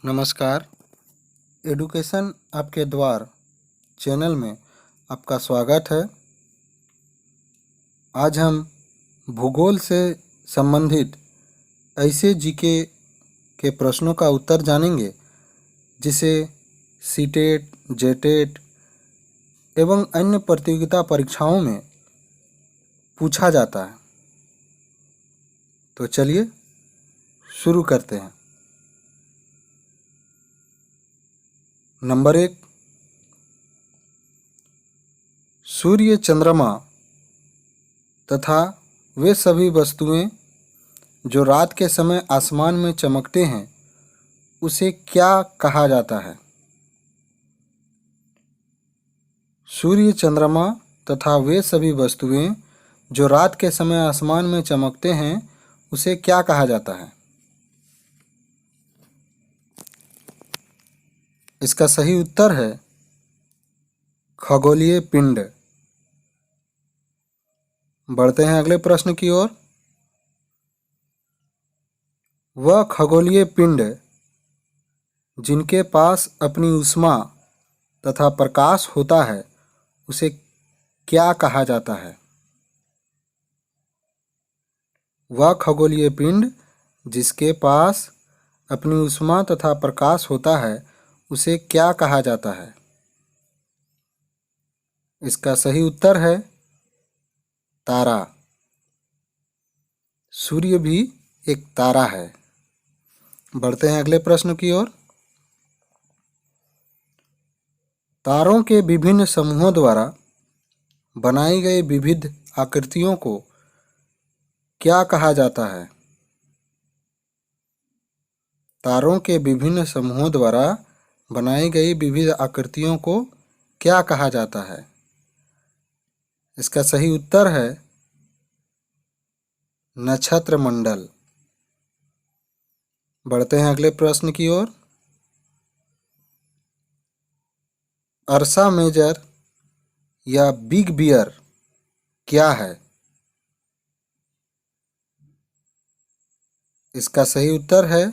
नमस्कार। एडुकेशन आपके द्वार चैनल में आपका स्वागत है। आज हम भूगोल से संबंधित ऐसे जीके के प्रश्नों का उत्तर जानेंगे जिसे सीटेट, जेटेट एवं अन्य प्रतियोगिता परीक्षाओं में पूछा जाता है। तो चलिए शुरू करते हैं। नंबर 1, सूर्य, चंद्रमा तथा वे सभी वस्तुएं जो रात के समय आसमान में चमकते हैं उसे क्या कहा जाता है? सूर्य, चंद्रमा तथा वे सभी वस्तुएं जो रात के समय आसमान में चमकते हैं उसे क्या कहा जाता है? इसका सही उत्तर है खगोलीय पिंड। बढ़ते हैं अगले प्रश्न की ओर। वह खगोलीय पिंड जिनके पास अपनी ऊष्मा तथा प्रकाश होता है उसे क्या कहा जाता है? वह खगोलीय पिंड जिसके पास अपनी ऊष्मा तथा प्रकाश होता है उसे क्या कहा जाता है? इसका सही उत्तर है तारा। सूर्य भी एक तारा है। बढ़ते हैं अगले प्रश्न की ओर। तारों के विभिन्न समूहों द्वारा बनाई गई विविध आकृतियों को क्या कहा जाता है? तारों के विभिन्न समूहों द्वारा बनाई गई विविध आकृतियों को क्या कहा जाता है? इसका सही उत्तर है नक्षत्र मंडल। बढ़ते हैं अगले प्रश्न की ओर। अर्सा मेजर या बिग बियर क्या है? इसका सही उत्तर है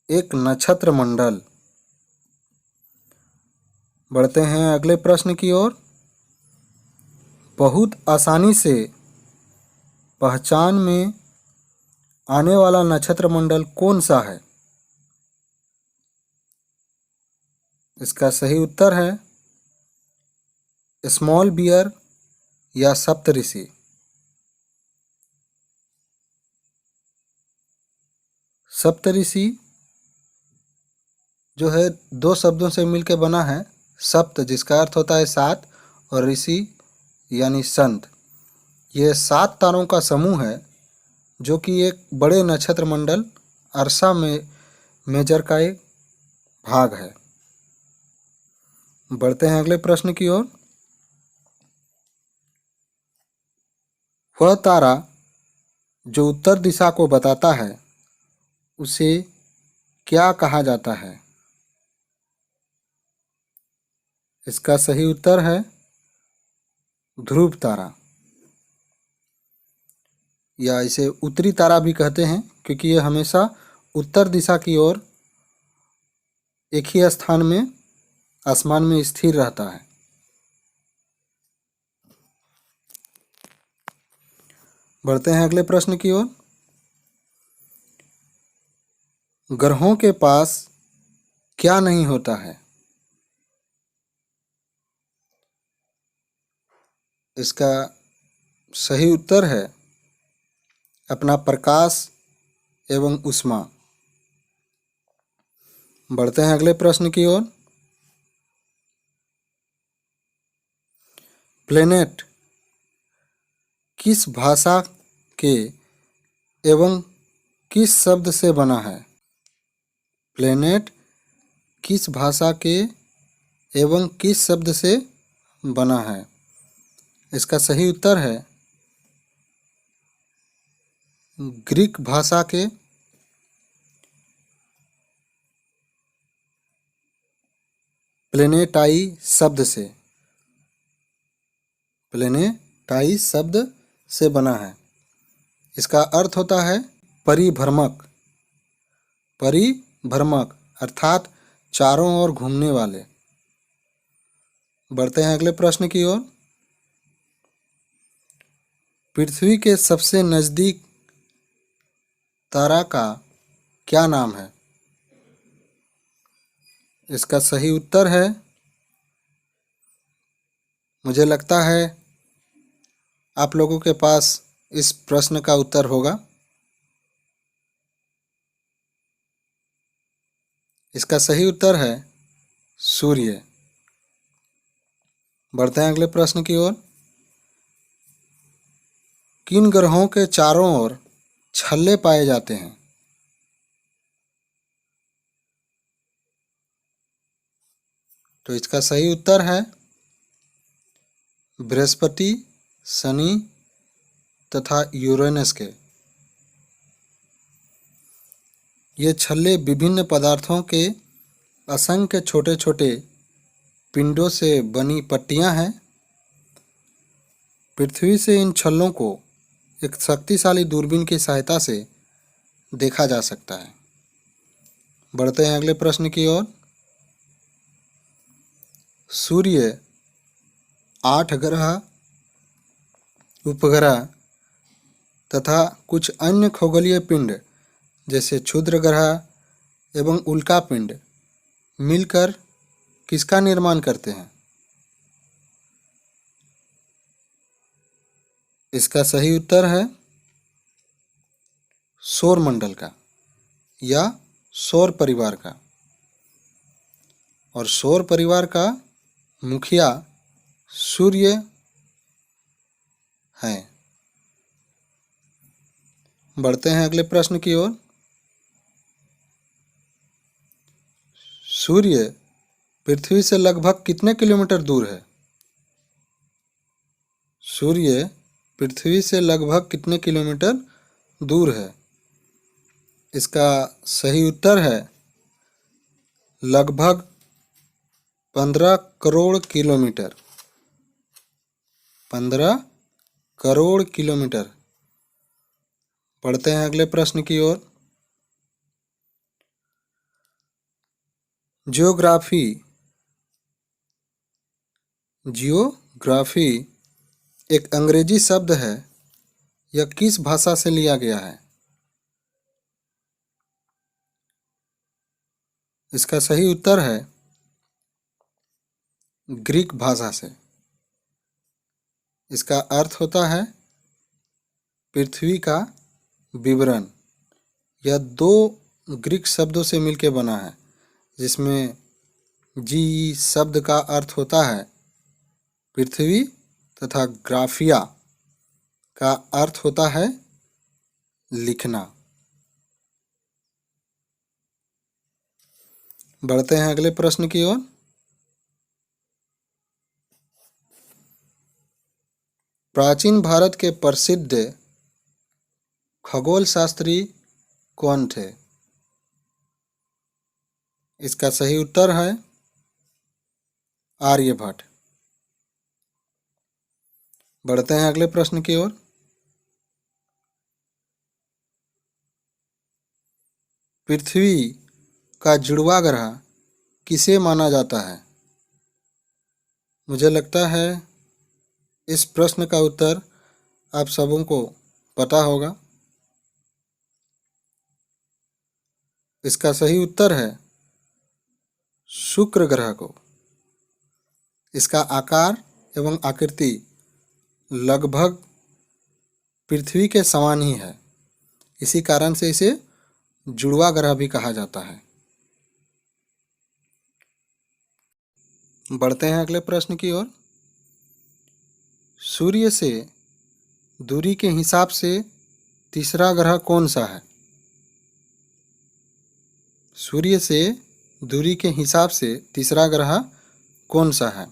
एक नक्षत्र मंडल। बढ़ते हैं अगले प्रश्न की ओर। बहुत आसानी से पहचान में आने वाला नक्षत्र मंडल कौन सा है? इसका सही उत्तर है स्मॉल बियर या सप्तऋषि। सप्तऋषि जो है दो शब्दों से मिलकर बना है। सप्त जिसका अर्थ होता है सात और ऋषि यानी संत। ये 7 तारों का समूह है जो कि एक बड़े नक्षत्र मंडल अर्सा में मेजर का एक भाग है। बढ़ते हैं अगले प्रश्न की ओर। वह तारा जो उत्तर दिशा को बताता है उसे क्या कहा जाता है? इसका सही उत्तर है ध्रुव तारा, या इसे उत्तरी तारा भी कहते हैं क्योंकि यह हमेशा उत्तर दिशा की ओर एक ही स्थान में आसमान में स्थिर रहता है। बढ़ते हैं अगले प्रश्न की ओर। ग्रहों के पास क्या नहीं होता है? इसका सही उत्तर है अपना प्रकाश एवं ऊष्मा। बढ़ते हैं अगले प्रश्न की ओर। प्लेनेट किस भाषा के एवं किस शब्द से बना है? प्लेनेट किस भाषा के एवं किस शब्द से बना है? इसका सही उत्तर है ग्रीक भाषा के प्लेनेटाई शब्द से। प्लेनेटाई शब्द से बना है। इसका अर्थ होता है परिभ्रमक। भ्रमक अर्थात चारों ओर घूमने वाले। बढ़ते हैं अगले प्रश्न की ओर। पृथ्वी के सबसे नज़दीक तारा का क्या नाम है? इसका सही उत्तर है, मुझे लगता है आप लोगों के पास इस प्रश्न का उत्तर होगा। इसका सही उत्तर है सूर्य। बढ़ते हैं अगले प्रश्न की ओर। किन ग्रहों के चारों ओर छल्ले पाए जाते हैं? तो इसका सही उत्तर है बृहस्पति, शनि तथा यूरेनस के। ये छल्ले विभिन्न पदार्थों के असंख्य छोटे छोटे पिंडों से बनी पट्टियां हैं। पृथ्वी से इन छल्लों को एक शक्तिशाली दूरबीन की सहायता से देखा जा सकता है। बढ़ते हैं अगले प्रश्न की ओर। सूर्य 8 ग्रह, उपग्रह तथा कुछ अन्य खगोलीय पिंड जैसे क्षुद्र ग्रह एवं उल्का पिंड मिलकर किसका निर्माण करते हैं? इसका सही उत्तर है सौर मंडल का या सौर परिवार का। और सौर परिवार का मुखिया सूर्य है। बढ़ते हैं अगले प्रश्न की ओर। सूर्य पृथ्वी से लगभग कितने किलोमीटर दूर है? सूर्य पृथ्वी से लगभग कितने किलोमीटर दूर है? इसका सही उत्तर है लगभग 15 करोड़ किलोमीटर। 15 करोड़ किलोमीटर। पढ़ते हैं अगले प्रश्न की ओर। जियोग्राफी एक अंग्रेजी शब्द है। यह किस भाषा से लिया गया है? इसका सही उत्तर है ग्रीक भाषा से। इसका अर्थ होता है पृथ्वी का विवरण। यह 2 ग्रीक शब्दों से मिलकर बना है, जिसमें जी शब्द का अर्थ होता है पृथ्वी तथा ग्राफिया का अर्थ होता है लिखना। बढ़ते हैं अगले प्रश्न की ओर। प्राचीन भारत के प्रसिद्ध खगोल शास्त्री कौन थे? इसका सही उत्तर है आर्यभट्ट। बढ़ते हैं अगले प्रश्न की ओर। पृथ्वी का जुड़वा ग्रह किसे माना जाता है? मुझे लगता है इस प्रश्न का उत्तर आप सबों को पता होगा। इसका सही उत्तर है शुक्र ग्रह को। इसका आकार एवं आकृति लगभग पृथ्वी के समान ही है। इसी कारण से इसे जुड़वा ग्रह भी कहा जाता है। बढ़ते हैं अगले प्रश्न की ओर। सूर्य से दूरी के हिसाब से तीसरा ग्रह कौन सा है? सूर्य से दूरी के हिसाब से तीसरा ग्रह कौन सा है?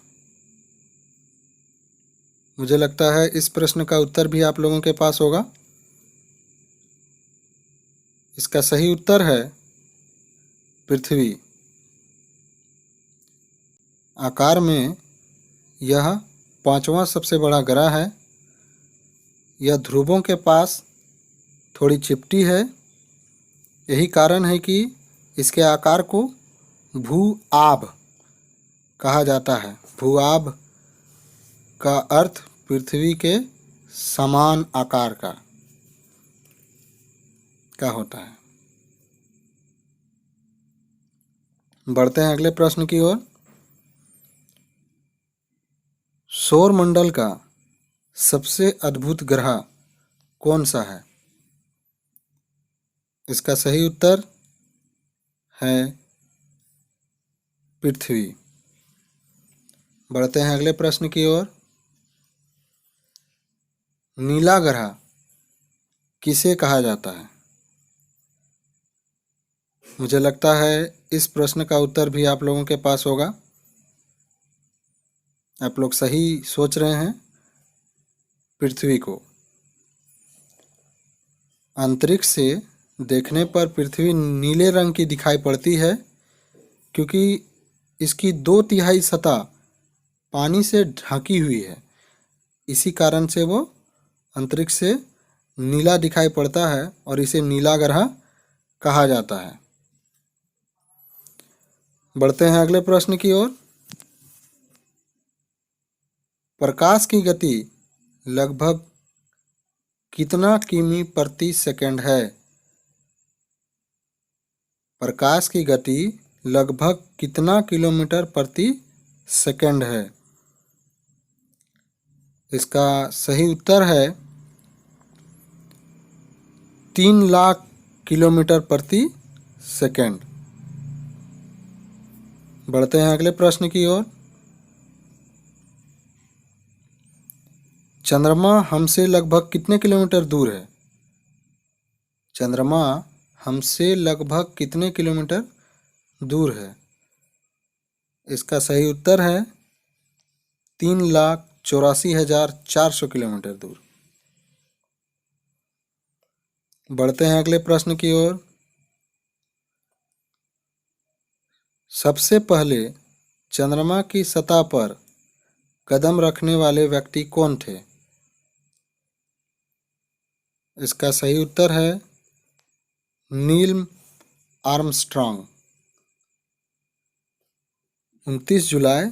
मुझे लगता है इस प्रश्न का उत्तर भी आप लोगों के पास होगा। इसका सही उत्तर है पृथ्वी। आकार में यह 5वां सबसे बड़ा ग्रह है। यह ध्रुवों के पास थोड़ी चिपटी है। यही कारण है कि इसके आकार को भू-आभ कहा जाता है। भू-आभ का अर्थ पृथ्वी के समान आकार का होता है। बढ़ते हैं अगले प्रश्न की ओर। सौरमंडल का सबसे अद्भुत ग्रह कौन सा है? इसका सही उत्तर है पृथ्वी। बढ़ते हैं अगले प्रश्न की ओर। नीला ग्रह किसे कहा जाता है? मुझे लगता है इस प्रश्न का उत्तर भी आप लोगों के पास होगा। आप लोग सही सोच रहे हैं। पृथ्वी को अंतरिक्ष से देखने पर पृथ्वी नीले रंग की दिखाई पड़ती है, क्योंकि इसकी 2/3 सतह पानी से ढकी हुई है। इसी कारण से वो अंतरिक्ष से नीला दिखाई पड़ता है और इसे नीला ग्रह कहा जाता है। बढ़ते हैं अगले प्रश्न की ओर। प्रकाश की गति लगभग कितना किमी प्रति सेकंड है? प्रकाश की गति लगभग कितना किलोमीटर प्रति सेकंड है? इसका सही उत्तर है 3 लाख किलोमीटर प्रति सेकंड। बढ़ते हैं अगले प्रश्न की ओर। चंद्रमा हमसे लगभग कितने किलोमीटर दूर है? चंद्रमा हमसे लगभग कितने किलोमीटर दूर है? इसका सही उत्तर है 3,84,400 किलोमीटर दूर। बढ़ते हैं अगले प्रश्न की ओर। सबसे पहले चंद्रमा की सतह पर कदम रखने वाले व्यक्ति कौन थे? इसका सही उत्तर है नील आर्मस्ट्रॉन्ग। 29 जुलाई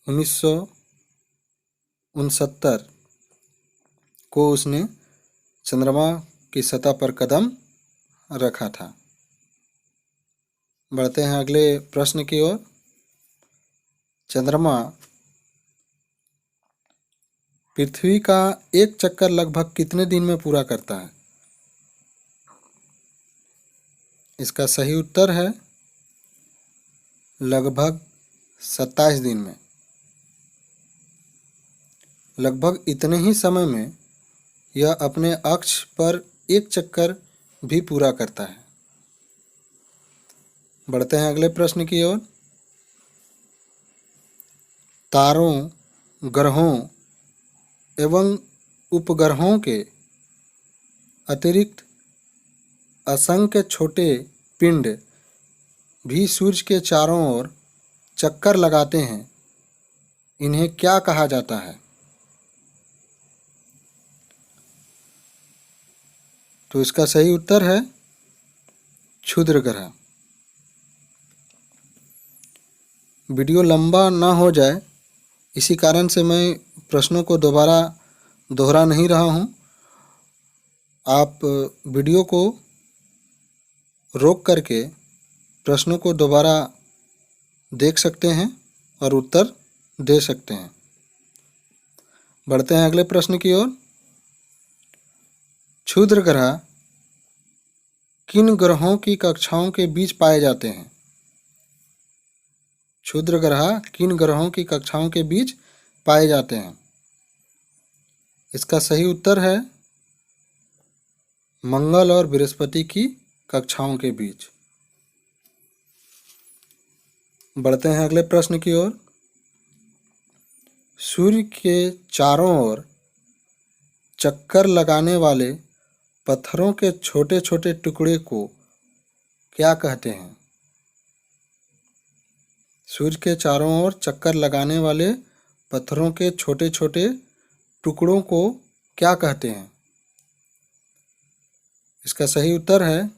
1969 को उसने चंद्रमा की सतह पर कदम रखा था। बढ़ते हैं अगले प्रश्न की ओर। चंद्रमा पृथ्वी का एक चक्कर लगभग कितने दिन में पूरा करता है? इसका सही उत्तर है लगभग 27 दिन में। लगभग इतने ही समय में यह अपने अक्ष पर एक चक्कर भी पूरा करता है। बढ़ते हैं अगले प्रश्न की ओर। तारों, ग्रहों एवं उपग्रहों के अतिरिक्त असंख्य छोटे पिंड भी सूर्य के चारों ओर चक्कर लगाते हैं। इन्हें क्या कहा जाता है? तो इसका सही उत्तर है क्षुद्र ग्रह। वीडियो लंबा ना हो जाए, इसी कारण से मैं प्रश्नों को दोबारा दोहरा नहीं रहा हूँ। आप वीडियो को रोक करके प्रश्नों को दोबारा देख सकते हैं और उत्तर दे सकते हैं। बढ़ते हैं अगले प्रश्न की ओर। क्षुद्र ग्रह किन ग्रहों की कक्षाओं के बीच पाए जाते हैं? क्षुद्र ग्रह किन ग्रहों की कक्षाओं के बीच पाए जाते हैं? इसका सही उत्तर है मंगल और बृहस्पति की कक्षाओं के बीच। बढ़ते हैं अगले प्रश्न की ओर। सूर्य के चारों ओर चक्कर लगाने वाले पत्थरों के छोटे छोटे टुकड़े को क्या कहते हैं? सूर्य के चारों ओर चक्कर लगाने वाले पत्थरों के छोटे छोटे टुकड़ों को क्या कहते हैं? इसका सही उत्तर है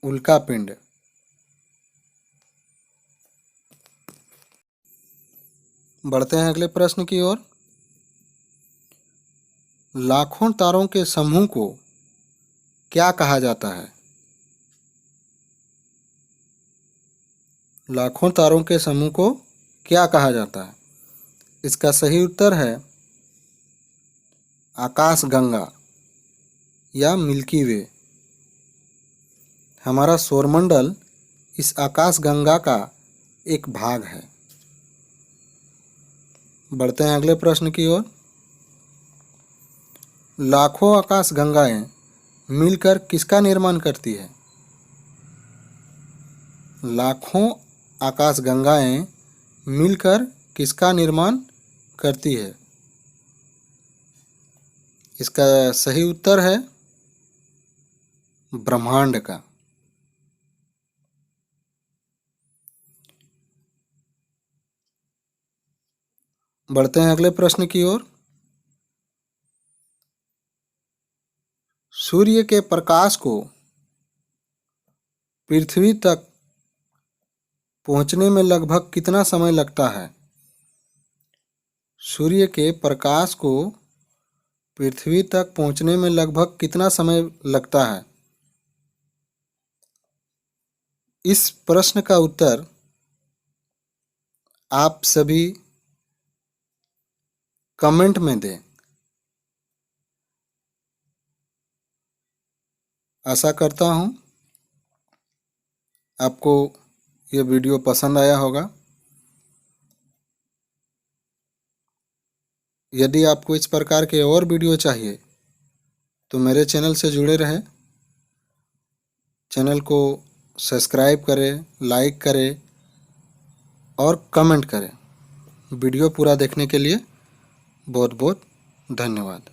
उल्कापिंड। बढ़ते हैं अगले प्रश्न की ओर। लाखों तारों के समूह को क्या कहा जाता है? लाखों तारों के समूह को क्या कहा जाता है? इसका सही उत्तर है आकाशगंगा या मिल्की वे। हमारा सौरमंडल इस आकाशगंगा का एक भाग है। बढ़ते हैं अगले प्रश्न की ओर। लाखों आकाशगंगाएं मिलकर किसका निर्माण करती है? लाखों आकाशगंगाएं मिलकर किसका निर्माण करती है? इसका सही उत्तर है ब्रह्मांड का। बढ़ते हैं अगले प्रश्न की ओर। सूर्य के प्रकाश को पृथ्वी तक पहुंचने में लगभग कितना समय लगता है? सूर्य के प्रकाश को पृथ्वी तक पहुंचने में लगभग कितना समय लगता है? इस प्रश्न का उत्तर आप सभी कमेंट में दें। आशा करता हूं आपको ये वीडियो पसंद आया होगा। यदि आपको इस प्रकार के और वीडियो चाहिए तो मेरे चैनल से जुड़े रहें। चैनल को सब्सक्राइब करें, लाइक करें और कमेंट करें। वीडियो पूरा देखने के लिए बहुत बहुत धन्यवाद।